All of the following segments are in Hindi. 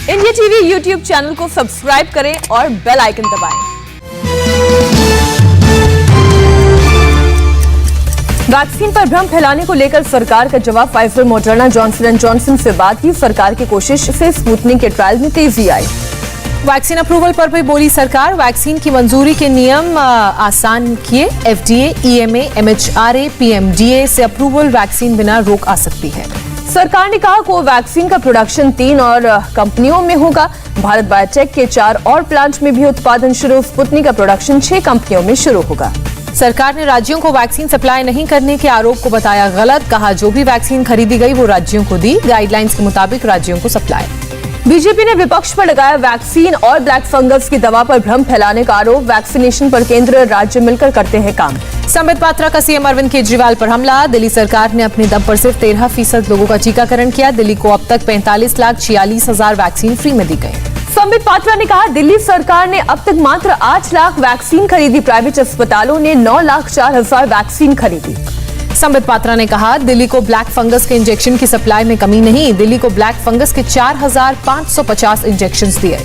इंडिया टीवी यूट्यूब चैनल को सब्सक्राइब करें और बेल आइकन दबाएं। वैक्सीन पर भ्रम फैलाने को लेकर सरकार का जवाब। Pfizer, Moderna, Johnson and Johnson से बात की। सरकार की कोशिश से स्पुतनिक के ट्रायल में तेजी आई। वैक्सीन अप्रूवल पर भी बोली सरकार, वैक्सीन की मंजूरी के नियम आसान किए। एफडीए, ईएमए, एमएचआरए, पीएमडीए से अप्रूवल वैक्सीन बिना रोक आ सकती है। सरकार ने कहा कोवैक्सीन का प्रोडक्शन 3 और कंपनियों में होगा। भारत बायोटेक के 4 और प्लांट में भी उत्पादन शुरू। स्पुतनिक का प्रोडक्शन 6 कंपनियों में शुरू होगा। सरकार ने राज्यों को वैक्सीन सप्लाई नहीं करने के आरोप को बताया गलत। कहा जो भी वैक्सीन खरीदी गई वो राज्यों को दी, गाइडलाइंस के मुताबिक राज्यों को सप्लाई। बीजेपी ने विपक्ष पर लगाया वैक्सीन और ब्लैक फंगस की दवा पर भ्रम फैलाने का आरोप। वैक्सीनेशन पर केंद्र राज्य मिलकर करते हैं काम। संबित पात्रा का सीएम अरविंद केजरीवाल पर हमला। दिल्ली सरकार ने अपने दम पर सिर्फ 13% लोगों का टीकाकरण किया। दिल्ली को अब तक 45,46,000 वैक्सीन फ्री में दी गई। संबित पात्रा ने कहा दिल्ली सरकार ने अब तक मात्र 8 लाख वैक्सीन खरीदी। प्राइवेट अस्पतालों ने 9,04,000 वैक्सीन खरीदी। संबित पात्रा ने कहा दिल्ली को ब्लैक फंगस के इंजेक्शन की सप्लाई में कमी नहीं। दिल्ली को ब्लैक फंगस के 4,550 इंजेक्शन दिए।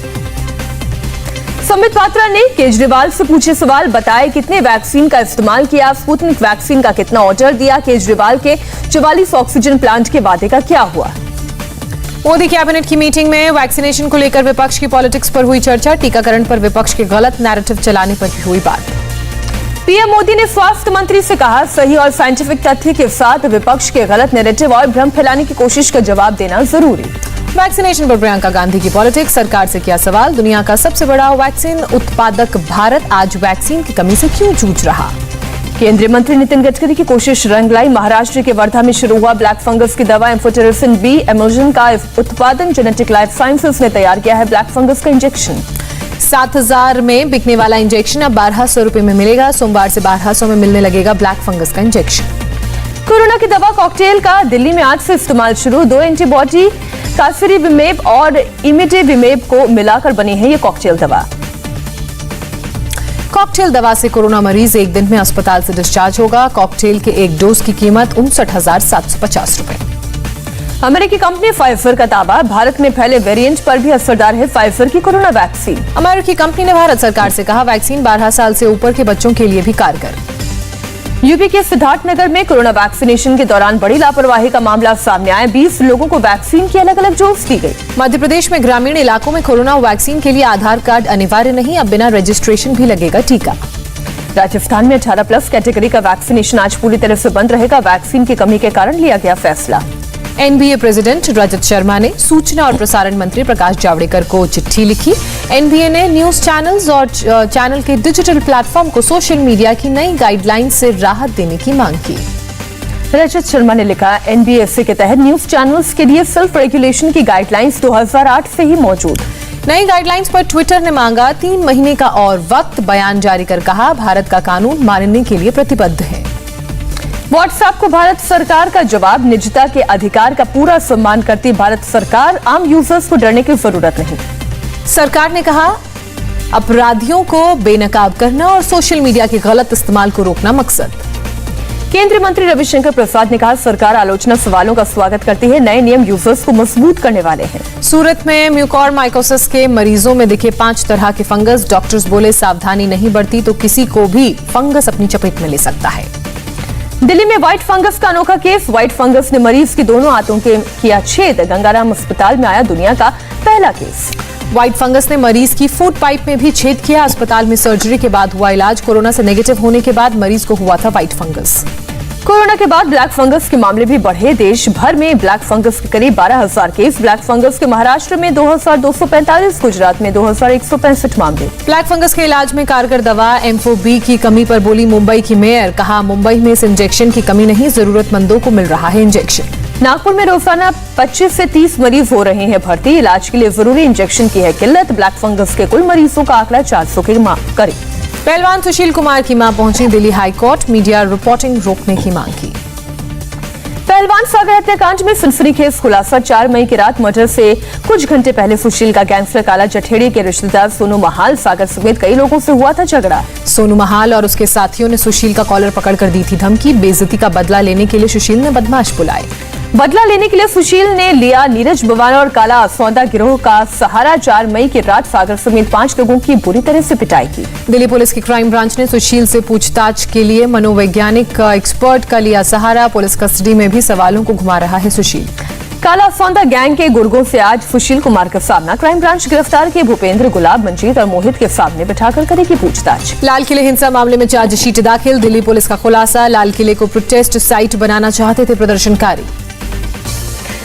संबित पात्रा ने केजरीवाल से पूछे सवाल, बताए कितने वैक्सीन का इस्तेमाल किया। स्पुतनिक वैक्सीन का कितना ऑर्डर दिया। केजरीवाल के 44 ऑक्सीजन प्लांट के वादे का क्या हुआ। मोदी कैबिनेट की मीटिंग में वैक्सीनेशन को लेकर विपक्ष की पॉलिटिक्स पर हुई चर्चा। टीकाकरण पर विपक्ष के गलत नैरेटिव चलाने पर भी हुई बात। पीएम मोदी ने स्वास्थ्य मंत्री से कहा सही और साइंटिफिक तथ्य के साथ विपक्ष के गलत नैरेटिव और भ्रम फैलाने की कोशिश का जवाब देना जरूरी। वैक्सीनेशन पर प्रियंका गांधी की पॉलिटिक्स। सरकार से किया सवाल, दुनिया का सबसे बड़ा वैक्सीन उत्पादक भारत आज वैक्सीन की कमी से क्यों जूझ रहा। केंद्रीय मंत्री नितिन गडकरी की कोशिश रंग लाई। महाराष्ट्र के वर्धा में शुरू हुआ ब्लैक फंगस की दवा एम्फोटेरिसिन बी एमोजन का उत्पादन। जेनेटिक लाइफ साइंसेज ने तैयार किया है ब्लैक फंगस का इंजेक्शन। 7,000 में बिकने वाला इंजेक्शन अब 1,200 रुपए में मिलेगा। सोमवार से 1,200 में मिलने लगेगा ब्लैक फंगस का इंजेक्शन। कोरोना की दवा कॉकटेल का दिल्ली में आज से इस्तेमाल शुरू। 2 एंटीबॉडी कासिरिविमेब और इमिडेविमेब को मिलाकर बनी है ये कॉकटेल दवा। कॉकटेल दवा से कोरोना मरीज एक दिन में अस्पताल से डिस्चार्ज होगा। कॉकटेल के एक डोज की कीमत 59,750 रुपए। अमेरिकी कंपनी फाइजर का दावा, भारत में फैले वेरिएंट पर भी असरदार है फाइजर की कोरोना वैक्सीन। अमेरिकी कंपनी ने भारत सरकार से कहा वैक्सीन 12 साल से ऊपर के बच्चों के लिए भी कारगर। यूपी के सिद्धार्थनगर में कोरोना वैक्सीनेशन के दौरान बड़ी लापरवाही का मामला सामने आया। 20 लोगों को वैक्सीन की अलग अलग डोज दी गई। मध्य प्रदेश में ग्रामीण इलाकों में कोरोना वैक्सीन के लिए आधार कार्ड अनिवार्य नहीं, अब बिना रजिस्ट्रेशन भी लगेगा टीका। राजस्थान में 18+ कैटेगरी का वैक्सीनेशन आज पूरी तरह से बंद रहेगा। वैक्सीन की कमी के कारण लिया गया फैसला। एनबीए प्रेसिडेंट रजत शर्मा ने सूचना और प्रसारण मंत्री प्रकाश जावड़ेकर को चिट्ठी लिखी। एनबीए ने न्यूज चैनल्स और चैनल के डिजिटल प्लेटफॉर्म को सोशल मीडिया की नई गाइडलाइन से राहत देने की मांग की। रजत शर्मा ने लिखा एनबीएफसी के तहत न्यूज चैनल्स के लिए सेल्फ रेगुलेशन की गाइडलाइंस 2008 से ही मौजूद। नई गाइडलाइंस पर ट्विटर ने मांगा 3 महीने का और वक्त। बयान जारी कर कहा भारत का कानून मानने के लिए प्रतिबद्ध है। व्हाट्सएप को भारत सरकार का जवाब, निजता के अधिकार का पूरा सम्मान करती भारत सरकार, आम यूजर्स को डरने की जरूरत नहीं। सरकार ने कहा अपराधियों को बेनकाब करना और सोशल मीडिया के गलत इस्तेमाल को रोकना मकसद। केंद्रीय मंत्री रविशंकर प्रसाद ने कहा सरकार आलोचना सवालों का स्वागत करती है। नए नियम यूजर्स को मजबूत करने वाले हैं। सूरत में म्यूकोरमाइकोसिस के मरीजों में दिखे 5 तरह के फंगस। डॉक्टर्स बोले सावधानी नहीं बरती तो किसी को भी फंगस अपनी चपेट में ले सकता है। दिल्ली में व्हाइट फंगस का अनोखा केस। व्हाइट फंगस ने मरीज की दोनों आंतों के किया छेद। गंगाराम अस्पताल में आया दुनिया का पहला केस। व्हाइट फंगस ने मरीज की फूड पाइप में भी छेद किया। अस्पताल में सर्जरी के बाद हुआ इलाज। कोरोना से नेगेटिव होने के बाद मरीज को हुआ था व्हाइट फंगस। कोरोना के बाद ब्लैक फंगस के मामले भी बढ़े। देश भर में ब्लैक फंगस के करीब 12,000 केस। ब्लैक फंगस के महाराष्ट्र में 2,245, गुजरात में 2,165 मामले। ब्लैक फंगस के इलाज में कारगर दवा एम्फोबी की कमी पर बोली मुंबई की मेयर। कहा मुंबई में इस इंजेक्शन की कमी नहीं, जरूरतमंदों को मिल रहा है इंजेक्शन। नागपुर में रोजाना 25 से 30 मरीज हो रहे हैं भर्ती। इलाज के लिए जरूरी इंजेक्शन की है किल्लत। ब्लैक फंगस के कुल मरीजों का आंकड़ा 400 के करीब। पहलवान सुशील कुमार की मां पहुंची दिल्ली हाईकोर्ट। मीडिया रिपोर्टिंग रोकने की मांग की। पहलवान सागर हत्याकांड में सनसनीखेज खुलासा। 4 मई की रात मर्डर से कुछ घंटे पहले सुशील का गैंगस्टर काला जठेड़ी के रिश्तेदार सोनू महाल सागर समेत कई लोगों से हुआ था झगड़ा। सोनू महाल और उसके साथियों ने सुशील का कॉलर पकड़कर दी थी धमकी। बेइज्जती का बदला लेने के लिए सुशील ने बदमाश बुलाए। बदला लेने के लिए सुशील ने लिया नीरज बवाना और काला सौदा गिरोह का सहारा। 4 मई की रात सागर समेत 5 लोगों की बुरी तरह से पिटाई की। दिल्ली पुलिस की क्राइम ब्रांच ने सुशील से पूछताछ के लिए मनोवैज्ञानिक एक्सपर्ट का लिया सहारा। पुलिस कस्टडी में भी सवालों को घुमा रहा है सुशील। काला सौदा गैंग के गुर्गों से आज सुशील कुमार का सामना। क्राइम ब्रांच गिरफ्तार के भूपेंद्र, गुलाब, मंजीत और मोहित के सामने बिठाकर करेगी पूछताछ। लाल किले हिंसा मामले में चार्जशीट दाखिल। दिल्ली पुलिस का खुलासा, लाल किले को प्रोटेस्ट साइट बनाना चाहते थे प्रदर्शनकारी।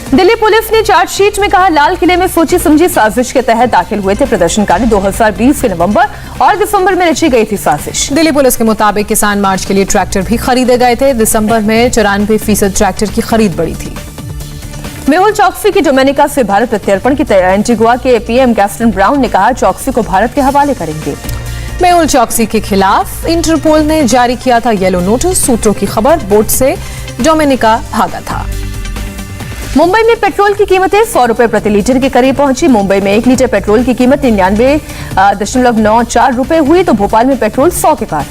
दिल्ली पुलिस ने चार्जशीट में कहा, लाल किले में सोची समझी साजिश के तहत दाखिल हुए थे प्रदर्शनकारी। 2020 के नवंबर और दिसंबर में रची गई थी साजिश। दिल्ली पुलिस के मुताबिक किसान मार्च के लिए ट्रैक्टर भी खरीदे गए थे। दिसंबर में 94% ट्रैक्टर की खरीद बढ़ी थी। मेहुल चौकसी की डोमिनिका से भारत प्रत्यर्पण की तैयारी। एंटीगुआ के पीएम कैस्टन ब्राउन ने कहा, चौकसी को भारत के हवाले करेंगे। मेहुल चौकसी के खिलाफ इंटरपोल ने जारी किया था येलो नोटिस। सूत्रों की खबर, बोट से डोमिनिका भागा था। मुंबई में पेट्रोल की कीमतें 100 रुपए प्रति लीटर के करीब पहुंची। मुंबई में 1 लीटर पेट्रोल की कीमत 99.94 रुपए हुई तो भोपाल में पेट्रोल 100 के पार।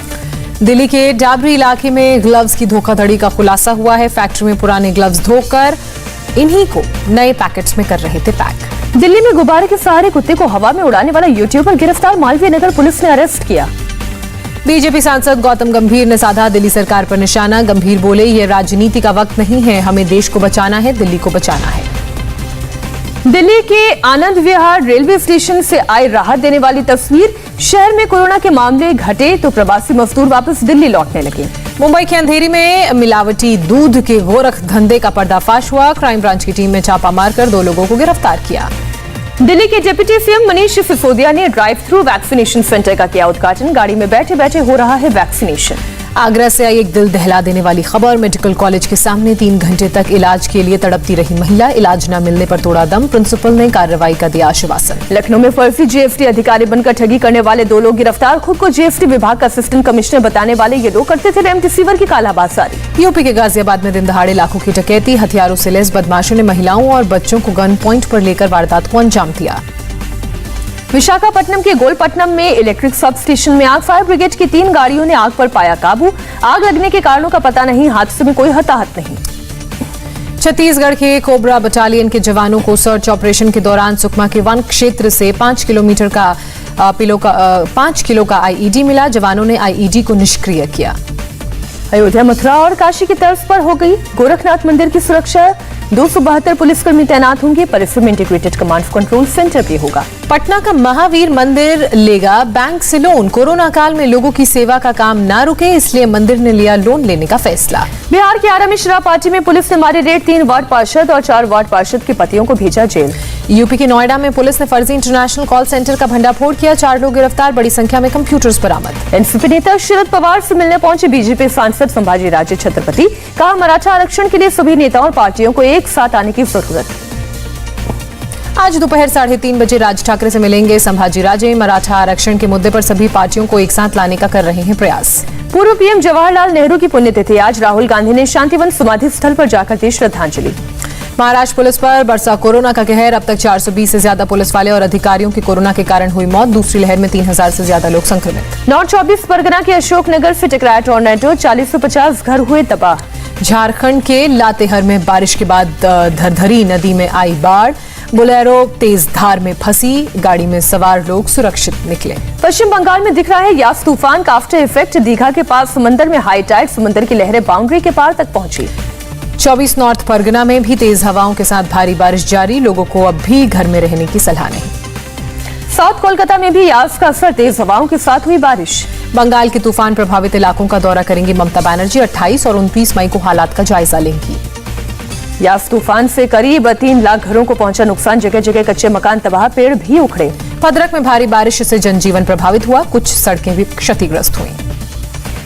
दिल्ली के डाबरी इलाके में ग्लव्स की धोखाधड़ी का खुलासा हुआ है। फैक्ट्री में पुराने ग्लव्स धोकर इन्हीं को नए पैकेट्स में कर रहे थे पैक। दिल्ली में गुब्बारे के सहारे कुत्ते को हवा में उड़ाने वाला यूट्यूबर गिरफ्तार। मालवीय नगर पुलिस ने अरेस्ट किया। बीजेपी सांसद गौतम गंभीर ने साधा दिल्ली सरकार पर निशाना। गंभीर बोले, ये राजनीति का वक्त नहीं है, हमें देश को बचाना है, दिल्ली को बचाना है। दिल्ली के आनंद विहार रेलवे स्टेशन से आई राहत देने वाली तस्वीर। शहर में कोरोना के मामले घटे तो प्रवासी मजदूर वापस दिल्ली लौटने लगे। मुंबई के अंधेरी में मिलावटी दूध के गोरख धंधे का पर्दाफाश हुआ। क्राइम ब्रांच की टीम ने छापा मारकर 2 लोगों को गिरफ्तार किया। दिल्ली के डिप्टी सीएम मनीष सिसोदिया ने ड्राइव थ्रू वैक्सीनेशन सेंटर का किया उद्घाटन। गाड़ी में बैठे बैठे हो रहा है वैक्सीनेशन। आगरा से आई एक दिल दहला देने वाली खबर। मेडिकल कॉलेज के सामने 3 घंटे तक इलाज के लिए तड़पती रही महिला। इलाज न मिलने पर तोड़ा दम। प्रिंसिपल ने कार्रवाई का दिया आश्वासन। लखनऊ में फर्जी जीएसटी अधिकारी बनकर ठगी करने वाले 2 लोग गिरफ्तार। खुद को जीएसटी विभाग का असिस्टेंट कमिश्नर बताने वाले ये लोग करते थे रेमडेसिविर की कालाबाजारी। यूपी के गाजियाबाद में दिन दहाड़े लाखों की डकैती। हथियारों से लैस बदमाशों ने महिलाओं और बच्चों को गन पॉइंट पर लेकर वारदात को अंजाम दिया। विशाखापट्टनम के गोलपट्टनम में इलेक्ट्रिक सब स्टेशन में आग। फायर ब्रिगेड की 3 गाड़ियों ने आग पर पाया काबू। आग लगने के कारणों का पता नहीं। हादसे में कोई हताहत नहीं। छत्तीसगढ़ के कोबरा बटालियन के जवानों को सर्च ऑपरेशन के दौरान सुकमा के वन क्षेत्र से 5 किलो का आईईडी मिला। जवानों ने आईईडी को निष्क्रिय किया। अयोध्या, मथुरा और काशी की तर्ज पर हो गई गोरखनाथ मंदिर की सुरक्षा। 272 पुलिसकर्मी तैनात होंगे। परिसर में इंटीग्रेटेड कमांड कंट्रोल सेंटर भी होगा। पटना का महावीर मंदिर लेगा बैंक से लोन। कोरोना काल में लोगों की सेवा का काम ना रुके, इसलिए मंदिर ने लिया लोन लेने का फैसला। बिहार के आरा में शराब पार्टी में पुलिस ने मारे रेड। 3 वार्ड पार्षद और 4 वार्ड पार्षद के पतियों को भेजा जेल। यूपी के नोएडा में पुलिस ने फर्जी इंटरनेशनल कॉल सेंटर का भंडाफोड़ किया। 4 लोग गिरफ्तार, बड़ी संख्या में कंप्यूटर्स बरामद। एनसीपी नेता शरद पवार से मिलने पहुंचे बीजेपी सांसद संभाजी राजे छत्रपति। कहा, मराठा आरक्षण के लिए सभी नेताओं और पार्टियों को एक साथ आने की जरूरत। आज दोपहर 3:30 बजे राज ठाकरे से मिलेंगे संभाजी राजे। मराठा आरक्षण के मुद्दे पर सभी पार्टियों को एक साथ लाने का कर रहे हैं प्रयास। पूर्व पीएम जवाहरलाल नेहरू की पुण्यतिथि आज। राहुल गांधी ने शांतिवन समाधि स्थल पर जाकर दी श्रद्धांजलि। महाराष्ट्र पुलिस पर बरसा कोरोना का कहर। अब तक 420 से ज्यादा पुलिस वाले और अधिकारियों की कोरोना के कारण हुई मौत। दूसरी लहर में 3000 से ज्यादा लोग संक्रमित। नॉर्थ 24 परगना के अशोकनगर से टकराया टोर्नेडो। 40 से 50 घर हुए तबाह। झारखंड के लातेहर में बारिश के बाद धरधरी नदी में आई बाढ़। बोलेरो तेज धार में फंसी। गाड़ी में सवार लोग सुरक्षित निकले। पश्चिम बंगाल में दिख रहा है यास तूफान का आफ्टर इफेक्ट। दीघा के पास समंदर में हाई टाइड। समंदर की लहरें बाउंड्री के पार तक पहुंची। 24 नॉर्थ परगना में भी तेज हवाओं के साथ भारी बारिश जारी। लोगों को अब भी घर में रहने की सलाह नहीं। साउथ कोलकाता में भी यास का असर। तेज हवाओं के साथ हुई बारिश। बंगाल के तूफान प्रभावित इलाकों का दौरा करेंगी ममता बनर्जी। 28 और 29 मई को हालात का जायजा लेंगी। यास तूफान से करीब 3 लाख घरों को पहुंचा नुकसान। जगह जगह कच्चे मकान तबाह, पेड़ भी उखड़े। भद्रक में भारी बारिश से जनजीवन प्रभावित हुआ। कुछ सड़कें भी क्षतिग्रस्त हुई।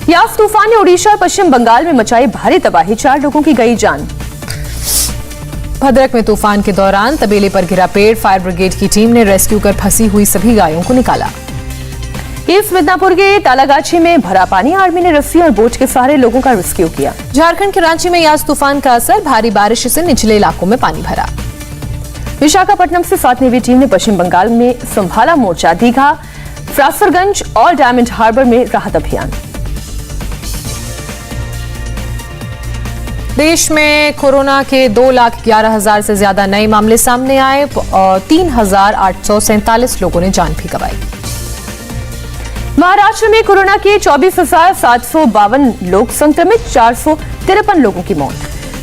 यास तूफान ने ओडिशा और पश्चिम बंगाल में मचाई भारी तबाही। 4 लोगों की गई जान। भद्रक में तूफान के दौरान तबेले पर गिरा पेड़। फायर ब्रिगेड की टीम ने रेस्क्यू कर फंसी हुई सभी गायों को निकाला। ईस्ट मिदनापुर के तालागाछी में भरा पानी। आर्मी ने रस्सी और बोट के सहारे लोगों का रेस्क्यू किया। झारखंड के रांची में यास तूफान का असर। भारी बारिश से निचले इलाकों में पानी भरा। विशाखापट्टनम से 7वीं टीम ने पश्चिम बंगाल में संभाला मोर्चा। दीघा, फ्रासरगंज और डायमंड हार्बर में राहत अभियान। देश में कोरोना के 2,11,000 से ज्यादा नए मामले सामने आए और 3,847 लोगों ने जान भी गंवाई। महाराष्ट्र में कोरोना के 24,752 लोग संक्रमित, 453 लोगों की मौत।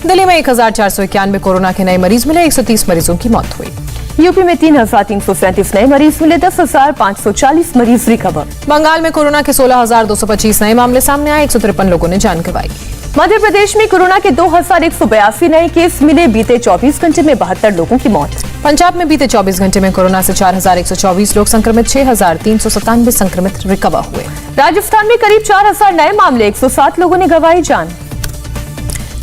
दिल्ली में 1,491 कोरोना के नए मरीज मिले, 130 मरीजों की मौत हुई। यूपी में 3,337 नए मरीज मिले, 10,540 मरीज रिकवर। बंगाल में कोरोना के 16,225 नए मामले सामने आए, 153 लोगों ने जान गंवाई। मध्य प्रदेश में कोरोना के 2,182 नए केस मिले, बीते 24 घंटे में 72 लोगों की मौत। पंजाब में बीते 24 घंटे में कोरोना से 4,124 लोग संक्रमित, 6,397 संक्रमित रिकवर हुए। राजस्थान में करीब 4,000 नए मामले, 107 लोगों ने गंवाई जान।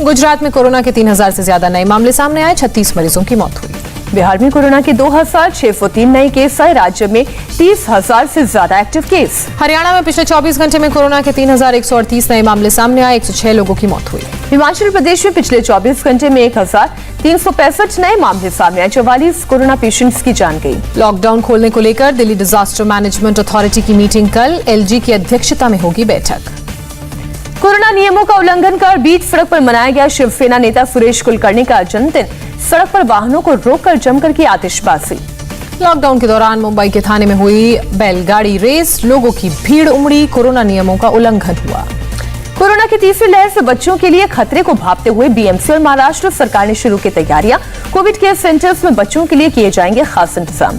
गुजरात में कोरोना के 3,000 से ज्यादा नए मामले सामने आए, 36 मरीजों की मौत हुई। बिहार में कोरोना के 2,603 नए केस आए, राज्य में 30,000 से ज्यादा एक्टिव केस। हरियाणा में पिछले 24 घंटे में कोरोना के 3,138 नए मामले सामने आए, 106 लोगों की मौत हुई। हिमाचल प्रदेश में पिछले 24 घंटे में 1,365 नए मामले सामने आए, 44 कोरोना पेशेंट्स की जान गई। लॉकडाउन खोलने को लेकर दिल्ली डिजास्टर मैनेजमेंट अथॉरिटी की मीटिंग कल, एलजी की अध्यक्षता में होगी बैठक। कोरोना नियमों का उल्लंघन कर बीच सड़क पर मनाया गया शिवसेना नेता सुरेश कुलकर्णी का जन्मदिन, सड़क पर वाहनों को रोककर जमकर की आतिशबाजी। लॉकडाउन के दौरान मुंबई के थाने में हुई बैलगाड़ी रेस, लोगों की भीड़ उमड़ी, कोरोना नियमों का उल्लंघन हुआ। कोरोना की तीसरी लहर से बच्चों के लिए खतरे को भांपते हुए बीएमसी और महाराष्ट्र सरकार ने शुरू की तैयारियां, कोविड केयर सेंटर्स में बच्चों के लिए किए जाएंगे खास इंतजाम।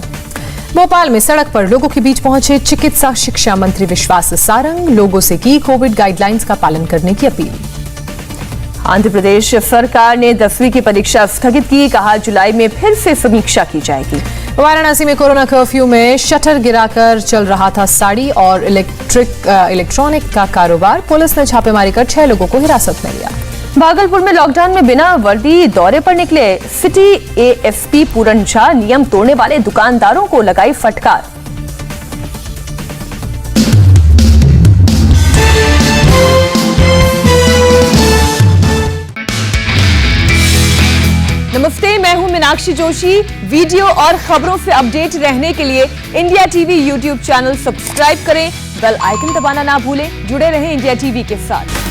भोपाल में सड़क पर लोगों के बीच पहुंचे चिकित्सा शिक्षा मंत्री विश्वास सारंग, लोगों से की कोविड गाइडलाइंस का पालन करने की अपील। आंध्र प्रदेश सरकार ने 10वीं की परीक्षा स्थगित की, कहा जुलाई में फिर से समीक्षा की जाएगी। वाराणसी में कोरोना कर्फ्यू में शटर गिराकर चल रहा था साड़ी और इलेक्ट्रॉनिक का कारोबार, पुलिस ने छापेमारी कर 6 लोगों को हिरासत में लिया। भागलपुर में लॉकडाउन में बिना वर्दी दौरे पर निकले सिटी एएसपी पूरन झा, नियम तोड़ने वाले दुकानदारों को लगाई फटकार। नमस्ते, मैं हूं मीनाक्षी जोशी। वीडियो और खबरों से अपडेट रहने के लिए India TV YouTube channel subscribe करें, बेल आइकन दबाना ना भूलें। जुड़े रहें इंडिया टीवी के साथ।